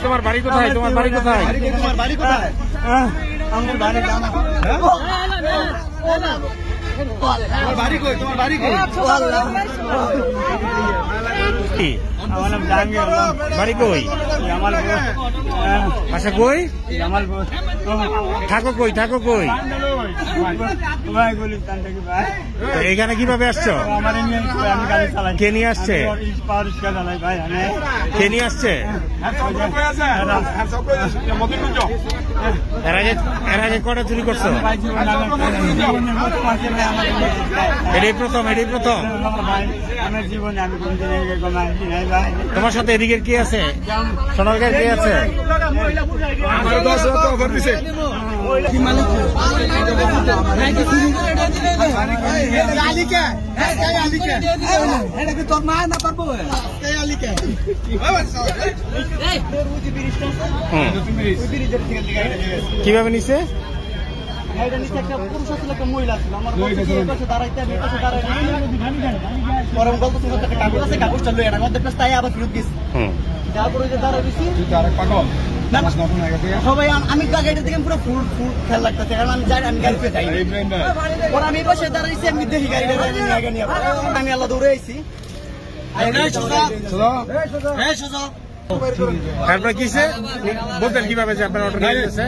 তোমার বাড়ি কোথায়? তোমার বাড়ি কোথায়? তোমার বাড়ি কোথায়? আমার বাড়ি তোমার বাড়ি কই? তোমার বাড়ি কই? আমার নাম জাহাঙ্গীর। বাড়ি কই? আচ্ছা, কই থাকো? কই থাকো? কই এখানে কিভাবে আসছো? কে নিয়ে আসছে? কে নিয়ে আসছে? এর আগে কটা চুরি করছো? এটাই প্রথম? এটাই প্রথম? তোমার সাথে এদিকের কি আছে? সোনারগাঁর কে আছে? কিভাবে নিছে? পুরুষ ছিল, একটা মহিলা ছিল। আমার দাঁড়াইতে আমি পরে বলতো একটা কাগজ আছে, কাগজটা লই এটার মধ্যে তাই আবার ফেরত গেছি। তারপরে যে দাঁড়াইছি সবাই আমি গাড়িটা দেখে পুরো ফুল ফুল খেয়াল লাগতেছে, কারণ আমি যাই আমি গাড়িতে যাই। পরে আমি পাশে দাঁড়াইছি, আমি দেখি গাড়িটা নিয়ে আমি আল্লাহ দৌড়ে আইছি। তারপরে কিসে বলতেন কিভাবে যে আপনার অটো নিয়েছে?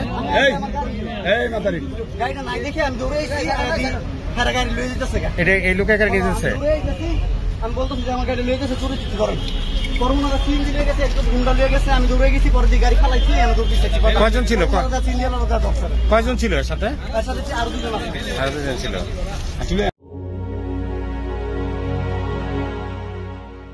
গাড়িটা নাই দেখে আমি দৌড়ে আইছি, গাড়ি লয়ে যেতেছে। এটা এই লোকের গাড়ি নিয়ে যাচ্ছে। আমি বলতেছি যে আমার গাড়ি লয়ে গেছে, চুরি চুরি করেন করোনা সিএনজি লয়ে গেছে, একটু গুন্ডা লয়ে গেছে। আমি দৌড়ে গেছি, পরে দিয়ে গাড়ি খালাইছি, আমি দৌড় দিচ্ছি। কয়জন ছিল? কয়জন ছিল এর সাথে? তার সাথে আরো দুজন আছে। আরো দুজন ছিল।